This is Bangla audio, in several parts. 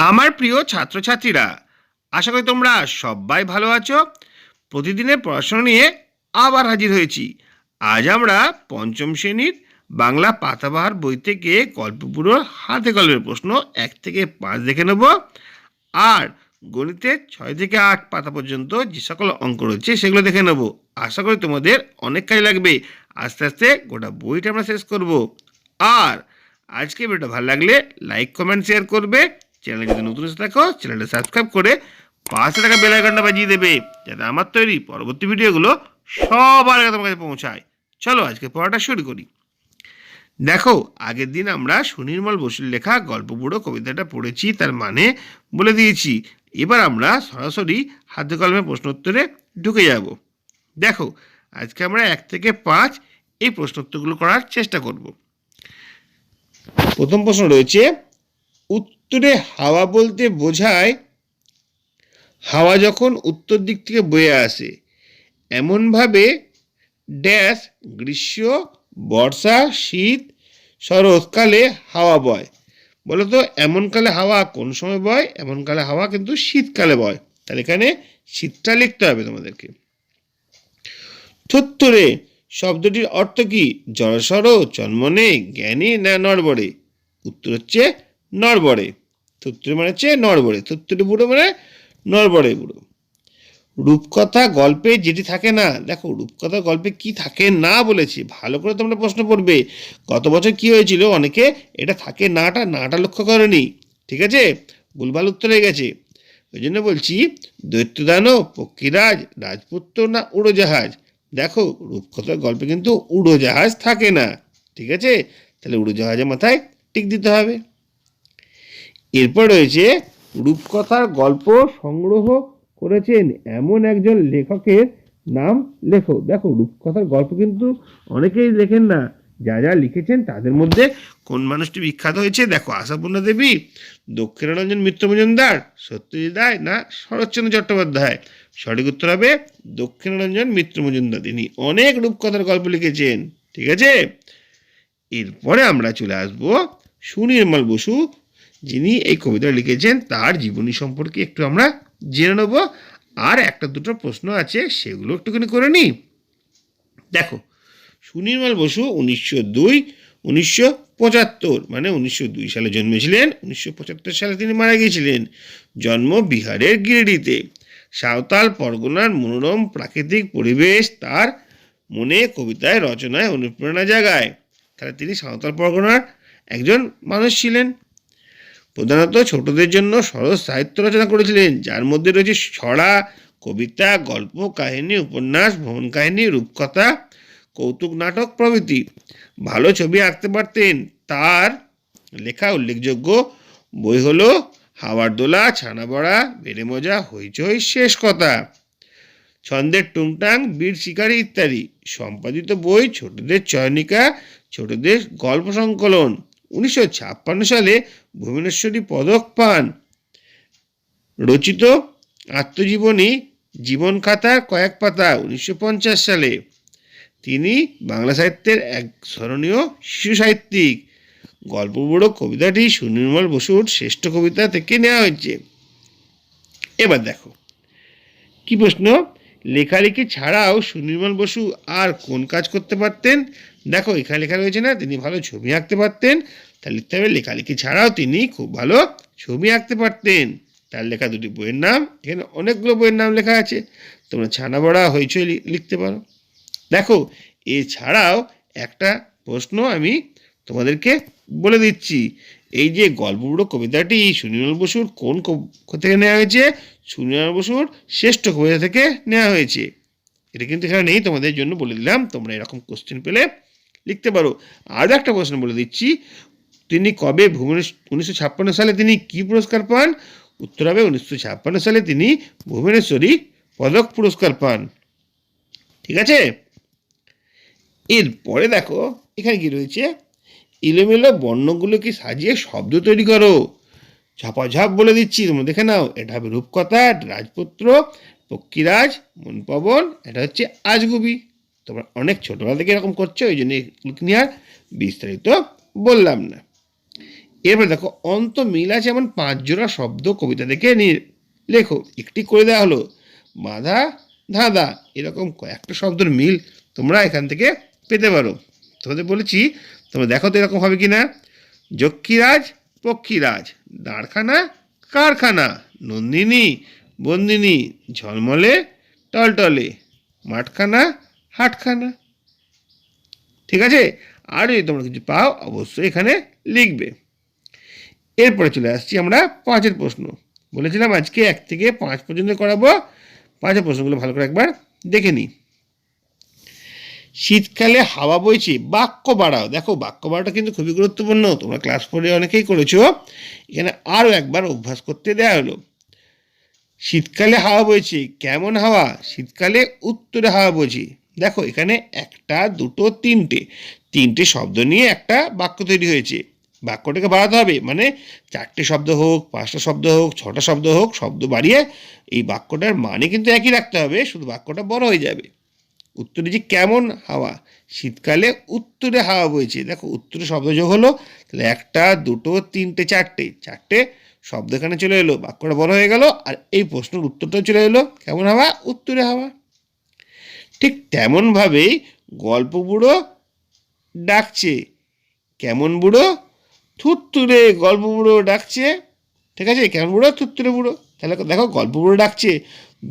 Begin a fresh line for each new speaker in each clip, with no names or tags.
আমার প্রিয় ছাত্রছাত্রীরা, আশা করি তোমরা সবাই ভালো আছো। প্রতিদিনের পড়াশোনা নিয়ে আবার হাজির হয়েছি। আজ আমরা পঞ্চম শ্রেণীর বাংলা পাতাবাহার বই থেকে গল্পগুলোর হাতে কলমের প্রশ্ন 1 থেকে 5 দেখে নেব। আর গণিতের 6 থেকে 8 পাতা পর্যন্ত যে সকল অঙ্ক রয়েছে সেগুলো দেখে নেব। আশা করি তোমাদের অনেক কাজে লাগবে। আস্তে আস্তে গোটা বইটা আমরা শেষ করব। আর আজকে ভিডিওটা ভালো লাগলে লাইক কমেন্ট শেয়ার করবে। চ্যানেলে যদি নতুন এসে থাকো চ্যানেলটা সাবস্ক্রাইব করে পাশে থাকা বেল আইকনটা বাজিয়ে দেবে, যাতে আমার তৈরি পরবর্তী ভিডিওগুলো সবার আগে তোমার কাছে পৌঁছায়। চলো আজকে পড়াটা শুরু করি। দেখো, আগের দিন আমরা সুনির্মল বসুর লেখা গল্প বুড়ো কবিতাটা পড়েছি, তার মানে বলে দিয়েছি। এবার আমরা সরাসরি হাতে কলমে প্রশ্নোত্তরে ঢুকে যাব। দেখো, আজকে আমরা 1 থেকে 5 এই প্রশ্নোত্তরগুলো করার চেষ্টা করব। প্রথম প্রশ্ন রয়েছে, উত্তরে হাওয়া বলতে বোঝায় হাওয়া যখন উত্তর দিক থেকে বয়ে আসে এমনভাবে ড্যাশ গ্রীষ্ম, বর্ষা, শীত, শরৎকালে হাওয়া বয়। বলো তো, এমন কালে হাওয়া কোন সময় বয়? এমন কালে হাওয়া কিন্তু শীতকালে বয়। তাহলে এখানে শীতটা লিখতে হবে তোমাদেরকে। থুত্তুরে শব্দটির অর্থ কি? জড়সড়, চন্মনে, জ্ঞানী না নড়বড়ে? উত্তর হচ্ছে নড়বড়ে। থুত্তুরে মানে হচ্ছে নড়বড়ে, থুত্তুরে বুড়ো মানে নড়বড়ে বুড়ো। রূপকথা গল্পে যেটি থাকে না, দেখো রূপকথা গল্পে কি থাকে না বলেছি, ভালো করে তোমরা প্রশ্ন পড়বে। গত বছর কি হয়েছিল, অনেকে এটা থাকে নাটা লক্ষ্য করেনি, ঠিক আছে, ভুলভাল উত্তর হয়ে গেছে। ওই জন্য বলছি, দৈত্যদানব, পক্ষীরাজ, রাজপুত্র না উড়োজাহাজ? দেখো, রূপকথার গল্পে কিন্তু উড়োজাহাজ থাকে না, ঠিক আছে, তাহলে উড়োজাহাজের মাথায় টিক দিতে হবে। এরপর রয়েছে, রূপকথার গল্প সংগ্রহ করেছেন এমন একজন লেখকের নাম লেখো। দেখো, রূপকথার গল্প কিন্তু অনেকেই লেখেন না, যা যা লিখেছেন তাদের মধ্যে কোন মানুষটি বিখ্যাত হয়েছে? দেখো, আশাপূর্ণা দেবী, দক্ষিণারঞ্জন মিত্র মজুমদার, সত্যজিৎ রায় না শরৎচন্দ্র চট্টোপাধ্যায়? সঠিক উত্তর হবে দক্ষিণারঞ্জন মিত্র মজুমদার। তিনি অনেক রূপকথার গল্প লিখেছেন, ঠিক আছে। এরপরে আমরা চলে আসবো সুনির্মল বসু, যিনি এই কবিতা লিখেছেন, তার জীবনী সম্পর্কে একটু আমরা জেনে নেব। আর একটা দুটো প্রশ্ন আছে, সেগুলো একটুখানি করে নিই। দেখো, সুনির্মল বসু 1975 মানে 1902 সালে জন্মেছিলেন, 1975 সালে তিনি মারা গিয়েছিলেন। জন্ম বিহারের গিরিডিতে। সাঁওতাল পরগনার মনোরম প্রাকৃতিক পরিবেশ তার মনে, কবিতায়, রচনায় অনুপ্রেরণা জাগায়। তাহলে তিনি সাঁওতাল পরগনার একজন মানুষ ছিলেন। প্রধানত ছোটদের জন্য সরস সাহিত্য রচনা করেছিলেন, যার মধ্যে রয়েছে ছড়া, কবিতা, গল্প, কাহিনী, উপন্যাস, ভ্রমণ কাহিনী, রূপকথা, কৌতুক নাটক প্রভৃতি। ভালো ছবি আঁকতে পারতেন। তার লেখা উল্লেখযোগ্য বই হলো হাওয়ার দোলা, ছানা বড়া, বেড়ে মজা, হইচই, শেষ কথা, ছন্দের টুংটাং, বীর শিকারী ইত্যাদি। সম্পাদিত বই ছোটদের চয়নিকা, ছোটদের গল্প সংকলন। 1956 সালে ভুবনেশ্বরী পদক পান। রচিত আত্মজীবনী জীবন খাতার কয়েক পাতা 1950 সালে। তিনি বাংলা সাহিত্যের এক স্মরণীয় শিশু সাহিত্যিক। গল্প বুড়ো কবিতাটি সুনির্মল বসুর শ্রেষ্ঠ কবিতা থেকে নেওয়া হয়েছে। এবার দেখো কি প্রশ্ন, লেখালেখি ছাড়াও সুনির্মল বসু আর কোন কাজ করতে পারতেন? দেখো, এখানে লেখা রয়েছে না, তিনি ভালো ছবি আঁকতে পারতেন। তাহলে লিখতে হবে লেখালেখি ছাড়াও তিনি খুব ভালো ছবি আঁকতে পারতেন। তার লেখা দুটি বইয়ের নাম, এখানে অনেকগুলো বইয়ের নাম লেখা আছে, তোমরা ছানা বড়া, হইচই লিখতে পারো। দেখো, এছাড়াও একটা প্রশ্ন আমি তোমাদেরকে বলে দিচ্ছি, এই যে গল্পবুড়ো কবিতাটি সুনির্মল বসুর কোন থেকে নেওয়া হয়েছে? সুনির্মল বসুর শ্রেষ্ঠ কবিতা থেকে নেওয়া হয়েছে। এটা কিন্তু এখানে নেই, তোমাদের জন্য বলে দিলাম, তোমরা এরকম কোশ্চেন পেলে লিখতে পারো। আরও একটা প্রশ্ন বলে দিচ্ছি, তিনি কবে 1956 সালে তিনি কি পুরস্কার পান? উত্তর হবে 1956 সালে তিনি ভুবনেশ্বরী পদক পুরস্কার পান, ঠিক আছে। এরপরে দেখো এখানে কি রয়েছে, এলোমেলো বর্ণগুলোকে সাজিয়ে শব্দ তৈরি করো। ঝাপাঝাপ বলে দিচ্ছি, তোমরা দেখে নাও। এটা হবে রূপকথা, রাজপুত্র, পক্ষীরাজ, মনপবন, এটা হচ্ছে আজগুবি। তোমরা অনেক ছোটবেলা থেকে এরকম করছো, ওই জন্য নিয়ে আর বিস্তারিত বললাম না। এরপরে দেখো অন্ত মিল আছে এমন 5 জোড়া শব্দ কবিতা থেকে লেখো। একটি করে দেওয়া হলো বাঁধা ধাঁধা, এরকম কয়েকটা শব্দের মিল তোমরা এখান থেকে পেতে পারো। তোমাদের বলেছি তোমরা দেখো তো এরকম হবে কি না। যক্ষীরাজ পক্ষীরাজ, দাঁড়খানা কারখানা, নন্দিনী বন্দিনী, ঝলমলে টলটলে, মাঠখানা হাটখানা। ঠিক আছে, আর যদি তোমরা কিছু পাও অবশ্যই এখানে লিখবে। এরপরে চলে আসছি আমরা 5-এর প্রশ্ন। বলেছিলাম আজকে 1 থেকে 5 পর্যন্ত করাবো। 5-এর প্রশ্নগুলো ভালো করে একবার দেখে নিই। শীতকালে হাওয়া বইছে, বাক্য বাড়াও। দেখো বাক্য বাড়াটা কিন্তু খুবই গুরুত্বপূর্ণ, তোমরা ক্লাস 4-এ অনেকেই করেছো। এখানে আরও একবার অভ্যাস করতে দেওয়া হলো। শীতকালে হাওয়া বইছে, কেমন হাওয়া? শীতকালে উত্তরে হাওয়া বইছে। দেখো এখানে 1, 2, 3টে শব্দ নিয়ে একটা বাক্য তৈরি হয়েছে। বাক্যটাকে বাড়াতে হবে, মানে 4টে শব্দ হোক, 5টা শব্দ হোক, 6টা শব্দ হোক, শব্দ বাড়িয়ে এই বাক্যটার মানে কিন্তু একই রাখতে হবে, শুধু বাক্যটা বড় হয়ে যাবে। উত্তরে যে কেমন হাওয়া, শীতকালে উত্তরে হাওয়া বইছে। দেখো উত্তরে শব্দ যোগ হলো, তাহলে 1, 2, 3, 4টে শব্দ এখানে চলে এলো, বাক্যটা বড় হয়ে গেল। আর এই প্রশ্নের উত্তরটাও চলে এলো, কেমন হাওয়া? উত্তরে হাওয়া। ঠিক তেমনভাবেই গল্প বুড়ো ডাকছে, কেমন বুড়ো? থুত্তুরে গল্প বুড়ো ডাকছে। ঠিক আছে, কেমন বুড়ো? থুত্তুরে বুড়ো। তাহলে দেখো গল্প বুড়ো ডাকছে,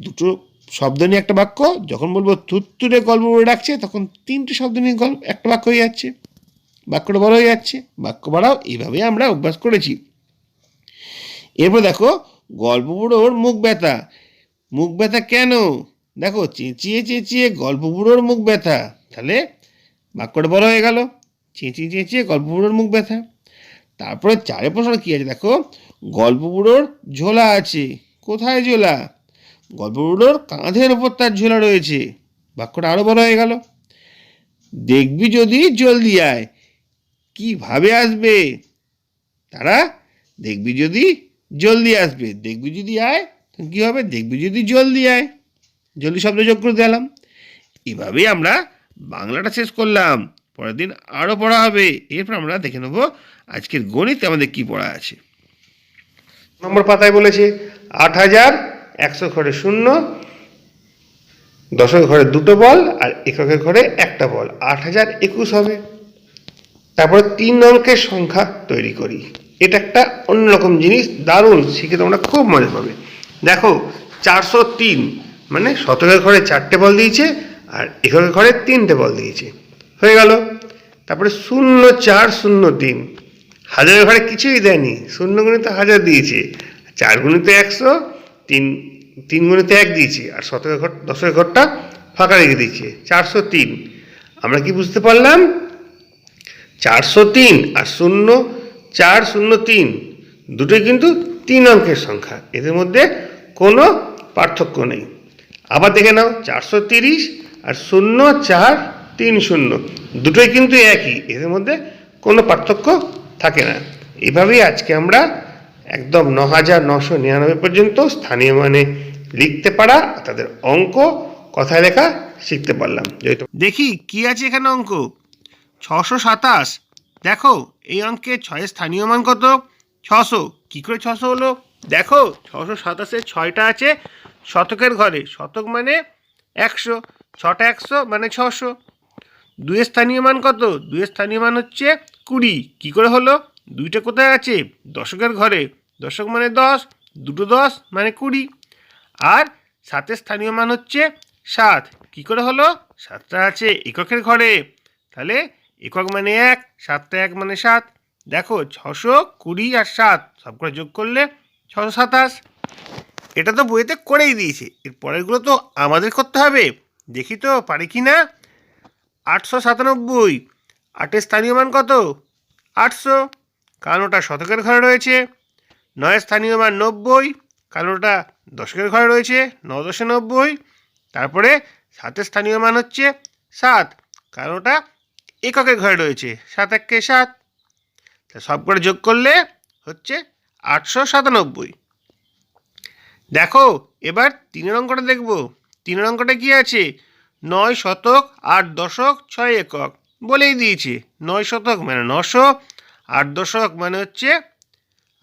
দুটো শব্দ নিয়ে একটা বাক্য। যখন বলবো থুত্তুরে গল্প বুড়ো ডাকছে, তখন 3টে শব্দ নিয়ে একটা বাক্য হয়ে যাচ্ছে, বাক্যটা বড় হয়ে যাচ্ছে। বাক্য বাড়াও, এইভাবে আমরা অভ্যাস করেছি। এরপর দেখো গল্প বুড়োর মুখ ব্যথা। মুখ ব্যথা কেন? দেখো চেঁচিয়ে চেঁচিয়ে গল্প বুড়োর মুখ ব্যথা, তাহলে বাক্যটা বড় হয়ে গেল, চেঁচিয়ে চেঁচিয়ে গল্প বুড়োর মুখ ব্যথা। তারপরে 4-এর প্রশ্ন কী আছে দেখো, গল্প বুড়োর ঝোলা আছে। কোথায় ঝোলা? গল্প বুড়োর কাঁধের ওপর তার ঝোলা রয়েছে, বাক্যটা আরও বড় হয়ে গেল। দেখবি যদি জলদি আয়, কিভাবে আসবে তারা? দেখবি যদি জলদি আসবে, দেখবি যদি আয় কী হবে? দেখবি যদি জলদি আয়, জলদি শব্দ যোগ করে দিলাম। এভাবেই আমরা বাংলাটা শেষ করলাম। পরের দিন আরও পড়া হবে। এরপর আমরা দেখে নেব আজকের গণিতে আমাদের কি পড়া আছে। নম্বর পাতায় বলেছে 8,100 ঘরে 0, দশকের ঘরে 2টো বল আর এককের ঘরে 1টা বল, 8,021 হবে। তারপরে 3 অঙ্কের সংখ্যা তৈরি করি। এটা একটা অন্যরকম জিনিস, দারুণ, শিখে তোমরা খুব মজা পাবে। দেখো 403 মানে শতকের ঘরে 4টে বল দিয়েছে আর এককের ঘরে 3টে বল দিয়েছে, হয়ে গেল। তারপরে 0403 হাজারের ঘরে কিছুই দেয়নি, 0 গুণিত 1000 দিয়েছে, 4 গুণিত 100, 3 গুণিত 1 দিয়েছে, আর শতকের ঘর দশকের ঘরটা ফাঁকা রেখে দিয়েছে, 403। আমরা কি বুঝতে পারলাম? 403 আর 0403 দুটোই কিন্তু 3 অঙ্কের সংখ্যা, এদের মধ্যে কোনো পার্থক্য নেই। আবার দেখে নাও 430 আর 0430 দুটোই কিন্তু একই, এদের মধ্যে কোনো পার্থক্য থাকে না। এভাবেই আজকে আমরা একদম 9,999 পর্যন্ত স্থানীয় মানে লিখতে পারা, তাদের অঙ্ক কথায় লেখা শিখতে পারলাম। দেখি কি আছে এখানে অঙ্ক। 627, দেখো এই অঙ্কে 6-এর স্থানীয় মান কত? 600। কী করে 600 হলো? দেখো 627-এ 6টা আছে শতকের ঘরে, শতক মানে 100, 6টা 100 মানে 600। 2-এর স্থানীয় মান কত? 2-এর স্থানীয় মান হচ্ছে 20। কী করে হলো? 2টা কোথায় আছে? দশকের ঘরে, দশক মানে 10, 2টো 10 মানে 20। আর 7-এর স্থানীয় মান হচ্ছে 7। কী করে হলো? 7টা আছে এককের ঘরে, তাহলে একক মানে 1, 7টা 1 মানে 7। দেখো 620 আর 7 সব করে যোগ করলে 627। এটা তো বইতে করেই দিয়েছে, এর পরেরগুলো তো আমাদের করতে হবে। দেখি তো পারি কি না। 897, 8-এর স্থানীয় মান কত? 800, কারণ ওটা শতকের ঘরে রয়েছে। 9-এর স্থানীয় মান 90, কারণ ওটা দশকের ঘরে রয়েছে, 9 10 90। তারপরে 7-এর স্থানীয় মান হচ্ছে 7, কারণ ওটা এককের ঘরে রয়েছে, 7 1 7। সব করে যোগ করলে হচ্ছে 897। দেখো এবার 3-এর অঙ্কটা দেখব। 3-এর অঙ্কটা কি আছে? 9 শতক 8 দশক 6 একক বলেই দিয়েছে। 9 শতক মানে 900, 8 দশক মানে হচ্ছে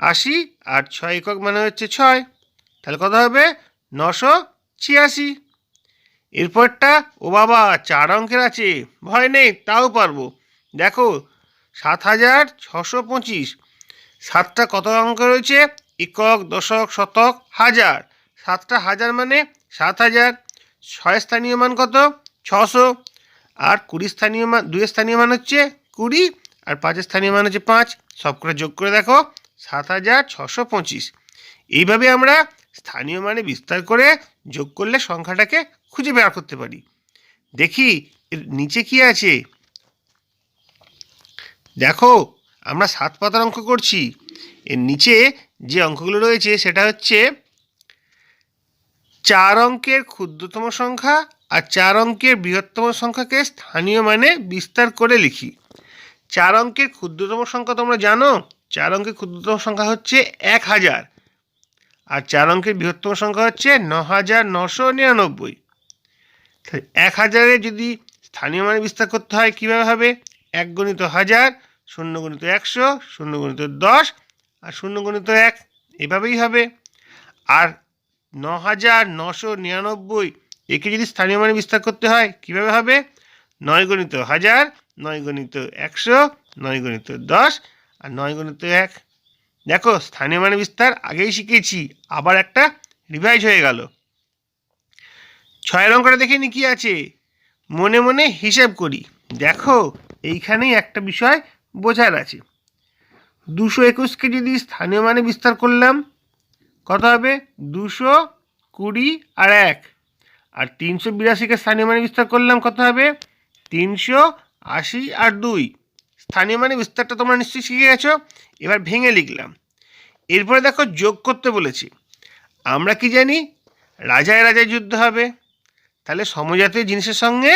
80, আর 6 একক মানে হচ্ছে 6, তাহলে কত হবে 986। এরপরটা ও বাবা 4 অঙ্কের আছে, ভয় নেই তাও পারবো। দেখো 7625, 7টা কত অঙ্ক রয়েছে, একক দশক শতক হাজার, 7টা হাজার মানে 7000, 6 স্থানীয় মান কত 600, আর 20 স্থানীয় মান, 2 স্থানীয় মান হচ্ছে 20, আর 5 স্থানীয় মান হচ্ছে 5, সব করে যোগ করে দেখো 7625। এইভাবে আমরা স্থানীয় মানে বিস্তার করে যোগ করলে সংখ্যাটাকে খুঁজে বের করতে পারি। দেখি এর নিচে কি আছে। দেখো আমরা 7 পাতার অঙ্ক করছি, এর নিচে যে অঙ্কগুলো রয়েছে সেটা হচ্ছে 4 অঙ্কের ক্ষুদ্রতম সংখ্যা আর 4 অঙ্কের বৃহত্তম সংখ্যাকে স্থানীয় মানে বিস্তার করে লিখি। 4 অঙ্কের ক্ষুদ্রতম সংখ্যা তোমরা জানো, 4 অঙ্কের ক্ষুদ্রতম সংখ্যা হচ্ছে 1000, আর 4 অঙ্কের বৃহত্তম সংখ্যা হচ্ছে 9999। 1000-এ যদি স্থানীয় মানে বিস্তার করতে হয় কীভাবে হবে, 1 গুণিত 1000, 0 গুণিত 100, 0 গুণিত 10, আর 0 গুণিত 1, এভাবেই হবে। আর 9999 একে যদি স্থানীয় মানে বিস্তার করতে হয় কীভাবে হবে, 9 গুণিত 1000, 9 গুণিত 100, 9 গুণিত 10, আর 9 গুণিত 1। দেখো স্থানীয় মানে বিস্তার আগেই শিখেছি, আবার একটা রিভাইজ হয়ে গেল। 6 অঙ্কটা দেখে নি কি আছে, মনে মনে হিসেব করি। দেখো এইখানেই একটা বিষয় বোঝার আছে। 221কে যদি স্থানীয় মানে বিস্তার করলাম কত হবে, 220 আর 1, আর 382কে স্থানীয় মানে বিস্তার করলাম কত হবে, 380 আর 2। স্থানীয় মানে বিস্তারটা তোমরা নিশ্চয়ই শিখে গেছো, এবার ভেঙে লিখলাম। এরপরে দেখো যোগ করতে বলেছি। আমরা কি জানি, রাজায় রাজায় যুদ্ধ হবে, তাহলে সমজাতীয় জিনিসের সঙ্গে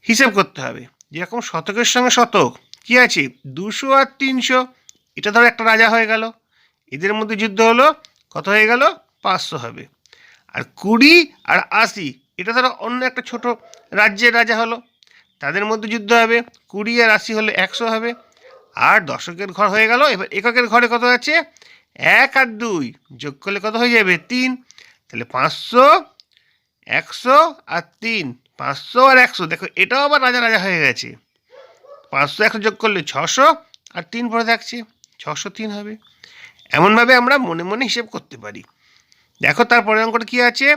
হিসেব করতে হবে। যেরকম শতকের সঙ্গে শতক কি আছে, 200 আর 300, এটা ধরো একটা রাজা হয়ে গেল, এদের মধ্যে যুদ্ধ হলো কত হয়ে গেল, 500 হবে। আর 20 আর 80, এটা ধরো অন্য একটা ছোট রাজ্যের রাজা হলো, তাদের মধ্যে যুদ্ধ হবে, 20 আর 80 হলে 100 হবে। আর দশকের ঘর হয়ে গেল। এবার এককের ঘরে কত আছে, 1 আর 2 যোগ করলে কত হয়ে যাবে, 3। তাহলে 500, 100 আর 3, 500 আর 100। দেখো এটাও আবার রাজা রাজা হয়ে গেছে। 500 100 যোগ করলে 600, আর 3 পরে থাকছে, 603 হবে। এমনভাবে আমরা মনে মনে হিসেব করতে পারি। দেখো তারপরে অঙ্কটা কি আছে,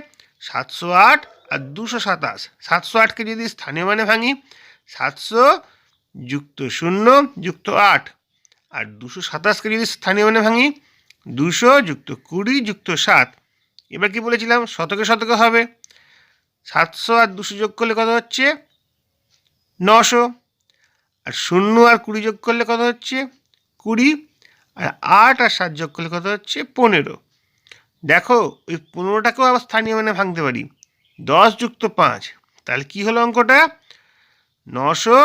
708 আর 227। 708কে যদি স্থানীয় মানে ভাঙি, 700 যুক্ত 0 যুক্ত 8, আর 227কে যদি স্থানীয় মানে ভাঙি, 200 যুক্ত 20 যুক্ত 7। এবার কি বলেছিলাম, শতকে শতকে হবে। 700 আর 200 যোগ করলে কত হচ্ছে, 900, আর 0 আর 20 যোগ করলে কত হচ্ছে, 20, আর 8 আর 7 যোগ করলে কত হচ্ছে, 15। দেখো ওই 15টাকেও আবার স্থানীয় মানে ভাঙতে পারি, 10 যুক্ত 5। তাহলে কি হলো অঙ্কটা, 900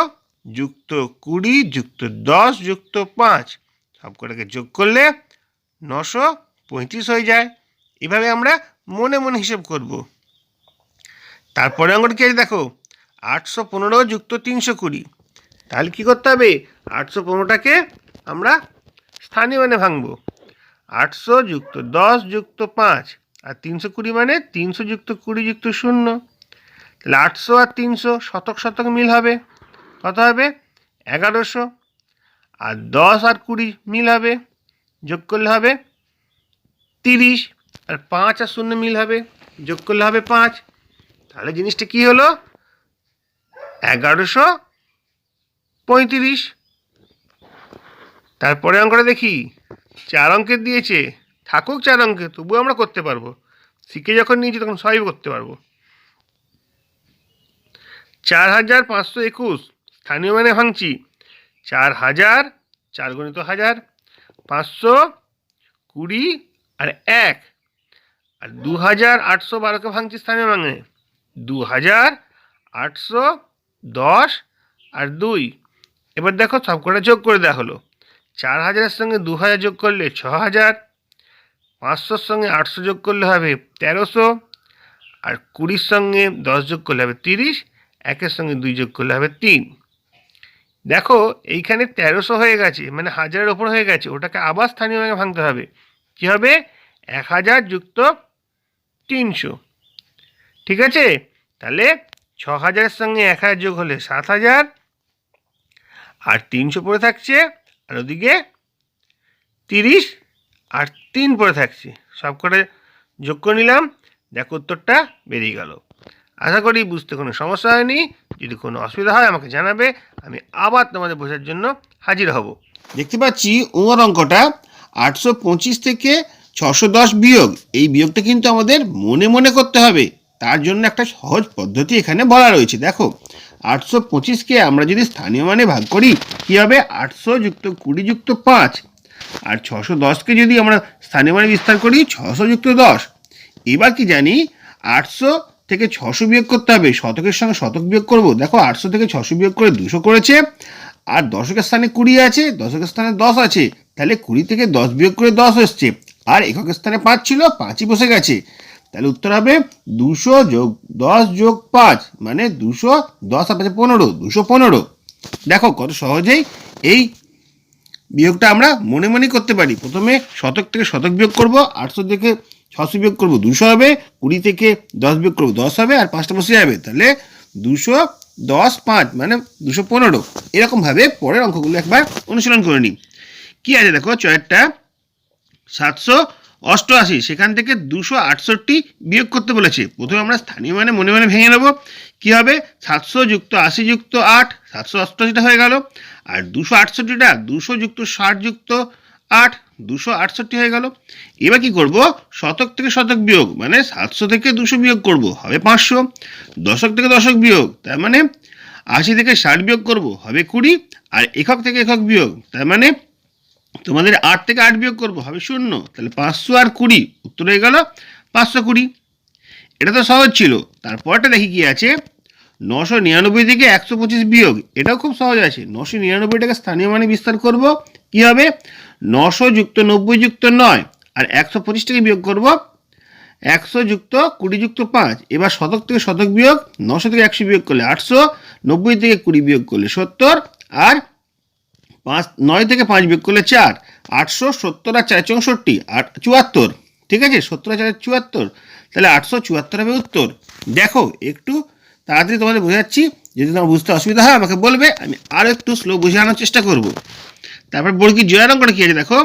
যুক্ত 20 যুক্ত 10 যুক্ত 5, সব কটাকে যোগ করলে 935 হয়ে যায়। এভাবে আমরা মনে মনে হিসেব করব। তারপরে অঙ্কটা কি আছে দেখো, 815 যুক্ত 320। তাহলে কি করতে হবে, 815টাকে আমরা স্থানীয় মানে ভাঙবো। 800 যুক্ত 10 যুক্ত 5, আর 320 মানে 300 যুক্ত 20 যুক্ত 0। তাহলে 800 আর 300 শতক শতক মিল হবে, কত হবে, 1100। আর 10 আর 20 মিল হবে, যোগ করলে হবে 30। আর 5 আর 0 মিল হবে, যোগ করলে হবে 5। তাহলে জিনিসটা কি হলো, 1135। তারপরে অঙ্কটা দেখি, 4 অঙ্কের দিয়েছে, থাকুক 4 অঙ্কের, তবুও আমরা করতে পারবো। শিখে যখন নিয়েছি তখন সবই করতে পারবো। 4521 স্থানীয় মানে ভাঙছি, 4000, 4 গুণিত 1000, 520 আর 1, আর 2812কে ভাঙছি স্থানীয় মানে, 2810 আর 2। এবার দেখো সব কটা যোগ করে দেওয়া হলো। 4000-এর সঙ্গে 2000 যোগ করলে 6000, 500-র সঙ্গে 800 যোগ করলে হবে 1300, আর 20-র সঙ্গে 10 যোগ করলে হবে 30, 1-এর সঙ্গে 2 যোগ করলে হবে 3। দেখো এইখানে 1300 হয়ে গেছে, মানে 1000-এর ওপর হয়ে গেছে, ওটাকে আবার স্থানীয় ভাগে ভাঙতে হবে। কি হবে? 1000 যুক্ত 300, ঠিক আছে? তাহলে 6000-এর সঙ্গে 1000 যোগ হলে 7000, আর 300 পড়ে থাকছে, আর ওদিকে 30 আর 3 পড়ে থাকছে, সব করে যোগ করে নিলাম। দেখো উত্তরটা বেরিয়ে গেল। আশা করি বুঝতে কোনো সমস্যা হয়নি। যদি কোনো অসুবিধা হয় আমাকে জানাবে, আমি আবার তোমাদের বোঝার জন্য হাজির হব। দেখতে পাচ্ছি ওর অঙ্কটা 825 থেকে 610 বিয়োগ, এই বিয়োগটা কিন্তু আমাদের মনে মনে করতে হবে। তার জন্য একটা সহজ পদ্ধতি এখানে বলা রয়েছে। দেখো 825কে আমরা যদি স্থানীয় মানে ভাগ করি কী হবে? 800 যুক্ত 20 যুক্ত 5, আর 610কে যদি আমরা স্থানীয় মানে বিস্তার করি 600 যুক্ত 10। এবার কি জানি 800 থেকে 600 বিয়োগ করতে হবে, শতকের সঙ্গে শতক বিয়োগ করব। দেখো 800 থেকে 600 বিয়োগ করে 200 করেছে, আর দশকের স্থানে 20 আছে, দশকের স্থানে 10 আছে, তাহলে 20 থেকে 10 বিয়োগ করে 10 এসছে, আর এককের স্থানে 5 ছিল, 5ই বসে গেছে। তাহলে উত্তর হবে 200 যোগ 10 যোগ 5, মানে 200, 10 আর 5 15, 215। দেখো কত সহজেই এই বিয়োগটা আমরা মনে মনে করতে পারি। প্রথমে শতক থেকে শতক বিয়োগ করব, 800 থেকে 600 বিয়োগ করব 200 হবে, 20 থেকে 10 বিয়োগ করব 10 হবে, আর 5টা বসে যাবে, তাহলে 200, 10, 5 মানে 215। এরকমভাবে পরের অঙ্কগুলো একবার অনুশীলন করে নিই। কী আছে দেখো, চয়েরটা 788, সেখান থেকে 268 বিয়োগ করতে বলেছে। প্রথমে আমরা স্থানীয় মানে মনে মনে ভেঙে নেব। কী হবে? 700 যুক্ত 80 যুক্ত 8, 788টা হয়ে গেল, আর 268টা 200 যুক্ত 60 যুক্ত 8, 268 হয়ে গেল। এবার কি করব? শতক থেকে শতক বিয়োগ, মানে 700 থেকে 200 বিয়োগ করব, হবে 500। দশক থেকে দশক বিয়োগ, তার মানে 80 থেকে 60 বিয়োগ করব, হবে 20। আর একক থেকে একক বিয়োগ, তার মানে তোমাদের 8 থেকে 8 বিয়োগ করব, হবে 0। তাহলে 500 আর 20, উত্তর হয়ে গেল 520। এটা তো সহজ ছিল। তারপরটা দেখি কি আছে, 999 থেকে 125 বিয়োগ, এটাও খুব সহজ আছে। 999টাকে স্থানীয় মানে বিস্তার করব, কি হবে? 900 যুক্ত 90 যুক্ত 9, আর 125 থেকে বিয়োগ করব 100 যুক্ত 20 যুক্ত 5। এবার শতক থেকে শতক বিয়োগ, 900 থেকে 100 বিয়োগ করলে 800, 90 থেকে 20 বিয়োগ করলে 70, আর 9 থেকে 5 বিয়োগ করলে 4, 870 আর 4 64, 74, ঠিক আছে? 70 আর 4 74, তাহলে 874 হবে উত্তর। দেখো একটু তাড়াতাড়ি তোমাদের বোঝাচ্ছি, যদি তোমার বুঝতে অসুবিধা হয় আমাকে বলবে, আমি আরও একটু স্লো বোঝানোর চেষ্টা করব। তারপর বর্গী জয়ের অঙ্কটা কী আছে দেখো,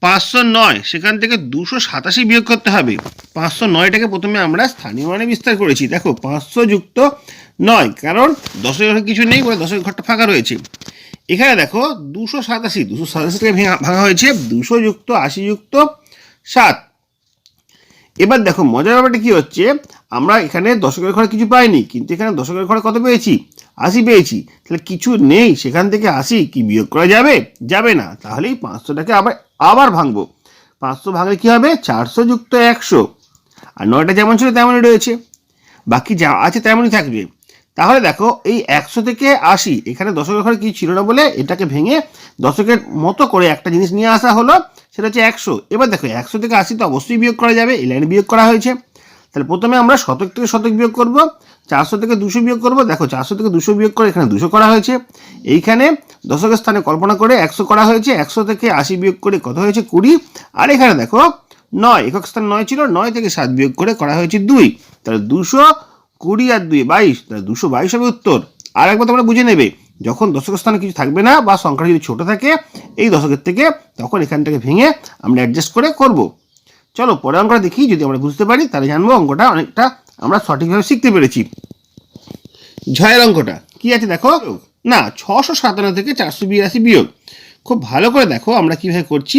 509, সেখান থেকে 287 বিয়োগ করতে হবে। 509টাকে প্রথমে আমরা স্থানীয় মানে বিস্তার করেছি। দেখো 500 যুক্ত 9, কারণ দশের ঘরে কিছু নেই বলে দশের ঘরটা ফাঁকা রয়েছে। এখানে দেখো 287টাকে ভাঙা হয়েছে, 200 যুক্ত 80 যুক্ত 7। এবার দেখো মজার ব্যাপারটা কী হচ্ছে, আমরা এখানে দশকের ঘরে কিছু পাইনি, কিন্তু এখানে দশকের ঘরে কত পেয়েছি? 80 পেয়েছি। তাহলে কিছু নেই, সেখান থেকে 80 কি বিয়োগ করা যাবে? যাবে না। তাহলেই 500টাকে আবার ভাঙবো। 500 ভাঙলে কী হবে? 400 যুক্ত 100, আর 9টা যেমন ছিল তেমনই রয়েছে, বাকি যা আছে তেমনই থাকবে। তাহলে দেখো এই 100 থেকে 80, এখানে দশকের ঘরে কিছু ছিল না বলে এটাকে ভেঙে দশকের মতো করে একটা জিনিস নিয়ে আসা হলো, সেটা হচ্ছে 100। এবার দেখো 100 থেকে 80 তো অবশ্যই বিয়োগ করা যাবে, এই লাইনে বিয়োগ করা হয়েছে। তাহলে প্রথমে আমরা শতক থেকে শতক বিয়োগ করব, 400 থেকে 200 বিয়োগ করব। দেখো 400 থেকে 200 বিয়োগ করে এখানে 200 করা হয়েছে, এইখানে দশকের স্থানে কল্পনা করে 100 করা হয়েছে। 100 থেকে 80 বিয়োগ করে কত হয়েছে? 20। আর এখানে দেখো 9, একক স্থানে 9 ছিল, 9 থেকে 7 বিয়োগ করে করা হয়েছে 2। তাহলে 220 আর 2 22, তাহলে 222 হবে উত্তর। আর একবার তোমরা বুঝে নেবে, যখন দশকের স্থানে কিছু থাকবে না বা সংখ্যা যদি ছোট থাকে এই দশকের থেকে, তখন এখানটাকে ভেঙে আমরা অ্যাডজাস্ট করে করব। চলো পরের অঙ্কটা দেখি, যদি আমরা বুঝতে পারি তাহলে জানবো অঙ্কটা অনেকটা আমরা সঠিকভাবে শিখতে পেরেছি। ঝয়ের অঙ্কটা কি আছে দেখো, না 657 থেকে 482 বিয়োগ। খুব ভালো করে দেখো আমরা কীভাবে করছি।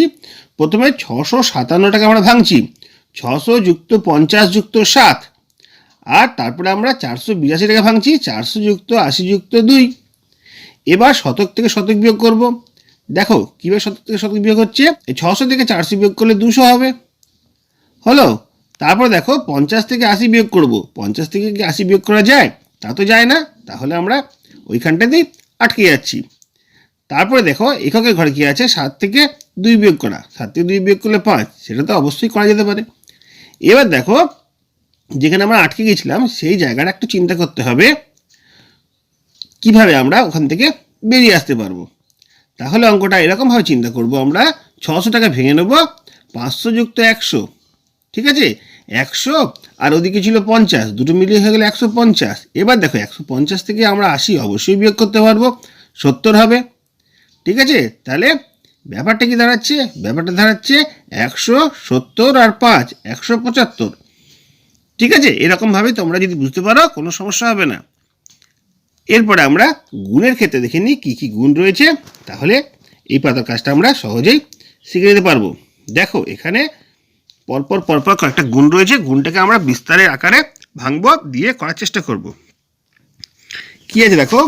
প্রথমে 657টাকে আমরা ভাঙছি, 600 যুক্ত 50 যুক্ত 7, আর তারপরে আমরা 482টাকে ভাঙছি, 400 যুক্ত 80 যুক্ত 2। এবার শতক থেকে শতক বিয়োগ করব। দেখো কীভাবে শতক থেকে শতক বিয়োগ হচ্ছে, 600 থেকে 400 বিয়োগ করলে 200 হবে, হলো। তারপর দেখো 50 থেকে 80 বিয়োগ করব। 50 থেকে কি 80 বিয়োগ করা যায়? তা তো যায় না, তাহলে আমরা ওইখানটাতেই আটকে যাচ্ছি। তারপরে দেখো এককের ঘরে কী আছে, 7 থেকে 2 বিয়োগ করা। 7 থেকে 2 বিয়োগ করলে 5, সেটা তো অবশ্যই করা যেতে পারে। এবার দেখো যেখানে আমরা আটকে গেছিলাম সেই জায়গাটা একটু চিন্তা করতে হবে, কিভাবে আমরা ওখান থেকে বেরিয়ে আসতে পারবো। তাহলে অঙ্কটা এরকমভাবে চিন্তা করব আমরা, 600 টাকা ভেঙে নেব 500 যুক্ত 100, ঠিক আছে? 100 আর ওদিকে ছিল 50, দুটো মিলিয়ে হয়ে গেলে 150। এবার দেখো 150 থেকে আমরা 80 অবশ্যই বিয়োগ করতে পারবো, 70 হবে, ঠিক আছে? তাহলে ব্যাপারটা কি দাঁড়াচ্ছে? ব্যাপারটা দাঁড়াচ্ছে 170 আর 5 175, ঠিক আছে? এরকমভাবে তোমরা যদি বুঝতে পারো কোনো সমস্যা হবে না। এরপরে আমরা গুণের ক্ষেত্রে দেখে নিই কী কী গুণ রয়েছে, তাহলে এই পাতার কাজটা আমরা সহজেই শিখে নিতে পারবো। দেখো এখানে পরপর পরপর কয়েকটা গুণ রয়েছে, গুণটাকে আমরা বিস্তারের আকারে ভাঙবো, দিয়ে করার চেষ্টা করব। কি আছে দেখো,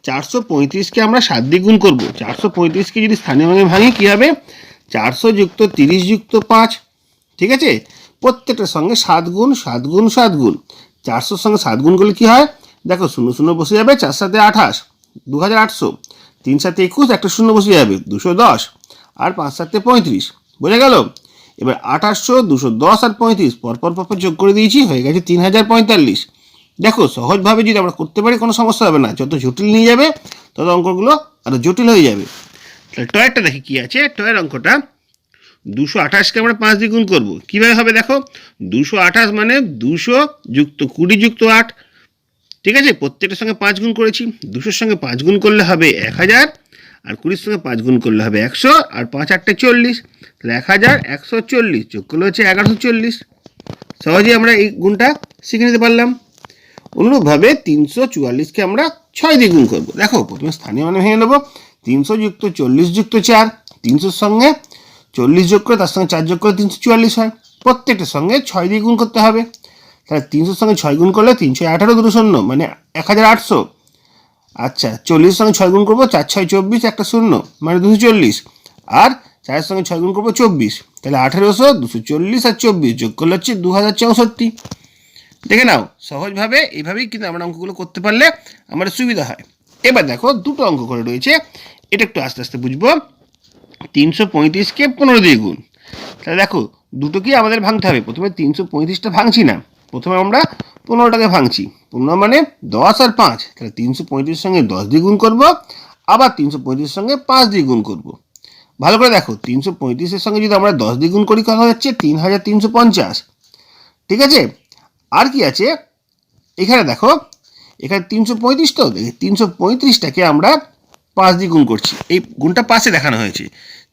435কে আমরা 7 দিয়ে গুণ করবো। 435কে যদি স্থানীয় ভাঙে ভাঙি কী হবে? 400 যুক্ত 30 যুক্ত 5, ঠিক আছে? প্রত্যেকটার সঙ্গে 7 গুণ 7 গুণ 7 গুণ। 400-র সঙ্গে 7 গুণ করলে কী হয়? দেখো 0 0 বসে যাবে, 4 7 28 2800, 3 7 21, একটা 0 বসে যাবে 210, আর 5 7 35, বোঝা গেল? এবার 2800 210 আর 35 পরপর পরপর যোগ করে দিয়েছি, হয়ে গেছে 3045। দেখো সহজভাবে যদি আমরা করতে পারি কোনো সমস্যা হবে না, যত জটিল নিয়ে যাবে তত অঙ্কগুলো আরও জটিল হয়ে যাবে। তাহলে টয়েরটা দেখি কী আছে। টয়ের অঙ্কটা 228কে আমরা 5 দিয়ে গুণ করবো। কীভাবে হবে দেখো, 228 মানে 200 যুক্ত 20 যুক্ত 8, ঠিক আছে? প্রত্যেকটার সঙ্গে 5 গুণ করেছি। 200-র সঙ্গে 5 গুণ করলে হবে 1000, আর 20-র সঙ্গে 5 গুণ করলে হবে 100, আর 5 8 40, তাহলে 1140 যোগ করলে হচ্ছে 1140। সহজেই আমরা এই গুণটা শিখে নিতে পারলাম। অনুরূপভাবে 344কে আমরা 6 দিয়ে গুণ করবো। দেখো প্রথমে স্থানীয় মানে ভেঙে নেবো। 300 যুক্ত 40 যুক্ত 4, 300-র সঙ্গে 40 যোগ করে তার সঙ্গে 4 যোগ করে 344 হয়। প্রত্যেকটার সঙ্গে 6 দিয়ে গুণ করতে হবে। তাহলে 300-র সঙ্গে 6 গুণ করলে 318 2 শূন্য মানে 1800। আচ্ছা 40-এর সঙ্গে 6 গুণ করবো, 4 6 24, একটা 0 মানে 240, আর 4-এর সঙ্গে 6 গুণ করবো 24, তাহলে 1800 240 আর 24 যোগ করলে হচ্ছে 2064। দেখে নাও সহজভাবে এইভাবেই কিন্তু আমরা অঙ্কগুলো করতে পারলে আমাদের সুবিধা হয়। এবার দেখো দুটো অঙ্ক করে রয়েছে, এটা একটু আস্তে আস্তে বুঝবো। 335কে 15 দিয়ে গুণ। তাহলে দেখো দুটোকেই আমাদের ভাঙতে হবে। প্রথমে 335টা ভাঙছি না, প্রথমে আমরা 15টাকে ভাঙছি। 15 মানে 10 আর 5, তাহলে 335 সঙ্গে 10 দিয়ে গুণ করবো, আবার 335 সঙ্গে 5 দিয়ে গুণ করবো। ভালো করে দেখো 335-এর সঙ্গে যদি আমরা 10 দিয়ে গুণ করি কথা হচ্ছে 3350, ঠিক আছে? আর কি আছে এখানে দেখো, এখানে 335, তো দেখি 335টাকে আমরা 5 দিয়ে গুণ করছি, এই গুণটা পাশে দেখানো হয়েছে।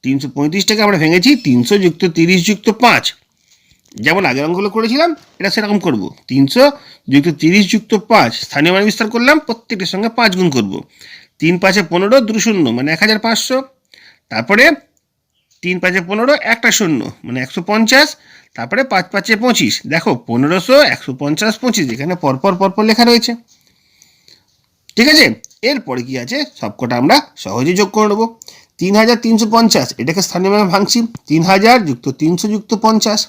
335টাকে আমরা ভেঙেছি 300 যুক্ত 30 যুক্ত 5, যেমন আগের অঙ্কগুলো করেছিলাম এটা সেরকম করব। 300 যুক্ত 30 যুক্ত 5, স্থানীয় মান বিস্তার করলাম, প্রত্যেকটার সঙ্গে 5 গুণ করব। 3 5 15 2 শূন্য মানে 1500, তারপরে 3 5 15 একটা 0 মানে 150, তারপরে 5 5 25, দেখো 1500 150 25 এখানে পরপর পরপর লেখা রয়েছে, ঠিক আছে? এরপরে কি আছে সবকটা আমরা সহজে যোগ করে নেবো। 3350 এটাকে স্থানীয় ভাবে ভাঙছি, 3000 যুক্ত 300 যুক্ত 50,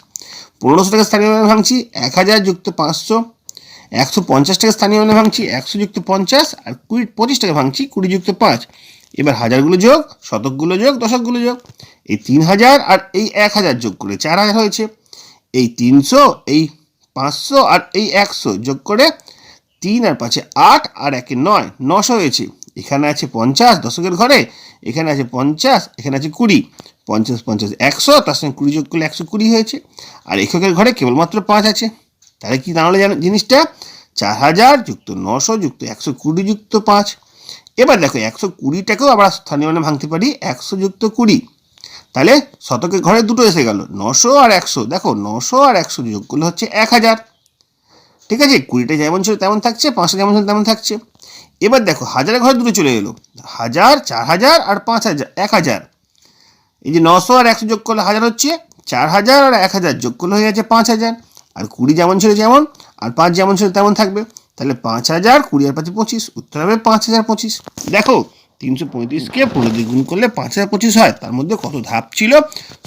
1500 টাকা স্থানীয় ভাবে ভাঙছি, 1000 যুক্ত 500, 150 টাকা স্থানীয় ভাবে ভাঙছি, 100 যুক্ত 50, আর 25 টাকা ভাঙছি 20 যুক্ত 5। এবার হাজারগুলো যোগ, শতকগুলো যোগ, দশকগুলো যোগ। এই 3000 আর এই 1000 যোগ করে 4000 হয়েছে। এই 300, এই 500 আর এই 100 যোগ করে 3 আর 5 8 আর 1 9, 900 হয়েছে। এখানে আছে 50 দশকের ঘরে, এখানে আছে 50, এখানে আছে 20, 50 50 100, তার সঙ্গে 20 যোগ করলে 120 হয়েছে। আর এককের ঘরে কেবলমাত্র 5 আছে। তাহলে কি দাঁড়ালো জিনিসটা? 4000 যুক্ত 900 যুক্ত 120 যুক্ত 5। এবার দেখো 120টাকেও আমরা স্থানীয় মানে ভাঙতে পারি 100 যুক্ত 20, তাহলে শতকের ঘরে দুটো এসে গেল, 900 আর 100। দেখো 900 আর 100 যোগ করলে হচ্ছে 1000, ঠিক আছে? 20টা যেমন ছিল তেমন থাকছে, 5টা যেমন ছিল তেমন থাকছে। এবার দেখো হাজারের ঘরে দুটো চলে এলো, 1000 4000 আর 5000 1000। এই যে 900 আর 100 যোগ করলে 1000 হচ্ছে, 4000 আর 1000 যোগ করলে হয়ে যাচ্ছে 5000। আর 20 যেমন ছিল যেমন, আর 5 যেমন ছিল তেমন থাকবে, তাহলে 5000 20 আর 5 25, উত্তর হবে 5025। দেখো 335কে 15 দিয়ে গুণ করলে 5025 হয়, তার মধ্যে কত ধাপ ছিল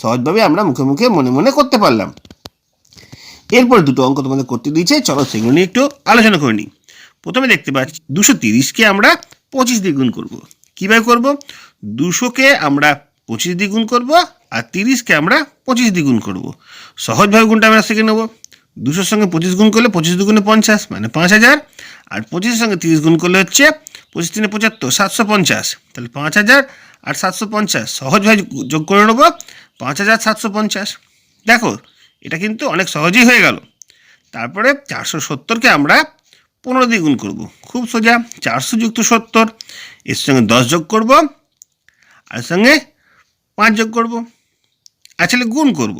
সহজভাবে আমরা মুখে মুখে মনে মনে করতে পারলাম। এরপর দুটো অঙ্ক তোমাদের করতে দিয়েছে, চলো সেগুলো নিয়ে একটু আলোচনা করে নিই। প্রথমে দেখতে পাচ্ছি 230কে আমরা 25 দিয়ে গুণ করবো। কীভাবে করবো? 200কে আমরা 25 দিয়ে গুণ করবো, আর 30কে আমরা 25 দিয়ে গুণ করবো। সহজভাবে গুণটা আমরা শিখে নেবো। 200-র সঙ্গে 25 গুণ করলে 25 দুগুণে 50 মানে 5000, আর 25-এর সঙ্গে 30 গুণ করলে হচ্ছে 25 × 3 = 75, 750। তাহলে 5000 আর 750 সহজভাবে যোগ করে নেব, 5750। দেখো এটা কিন্তু অনেক সহজেই হয়ে গেল। তারপরে 470কে আমরা 15 দিয়ে গুণ করব, খুব সোজা। 400 + 70, এর সঙ্গে 10 যোগ করব, আর সঙ্গে 5 যোগ করব, আসলে গুণ করব।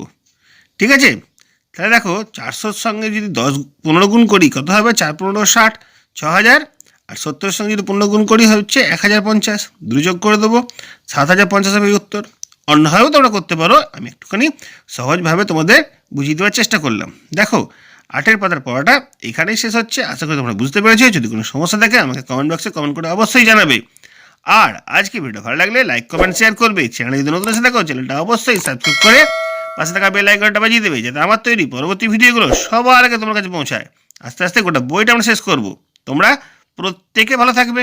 ঠিক আছে, তাহলে দেখো 400-র সঙ্গে যদি 15 গুণ করি কত হবে? 4 × 15 = 60, 6000। আর 70-এর সঙ্গে যদি 15 গুণ করি হচ্ছে 1050, 2 যোগ করে দেবো, 7050 হবে উত্তর। অন্যভাবেও তোমরা করতে পারো, আমি একটুখানি সহজভাবে তোমাদের বুঝিয়ে দেওয়ার চেষ্টা করলাম। দেখো 8-এর পাতার পড়াটা এখানেই শেষ হচ্ছে। আশা করি তোমরা বুঝতে পেরেছো। যদি কোনো সমস্যা থাকে আমাকে কমেন্ট বক্সে কমেন্ট করে অবশ্যই জানাবে। আর আজকে ভিডিও ভালো লাগলে লাইক, কমেন্ট, শেয়ার করবে। চ্যানেলে যদি নতুন এসে থাকো চ্যানেলটা অবশ্যই সাবস্ক্রাইব করে পাশে থাকা বেল আইকনটা বাজিয়ে দেবে, যাতে আমার তৈরি পরবর্তী ভিডিওগুলো সবার আগে তোমার কাছে পৌঁছায়। আস্তে আস্তে গোটা বইটা আমরা শেষ করব। তোমরা প্রত্যেকে ভালো থাকবে।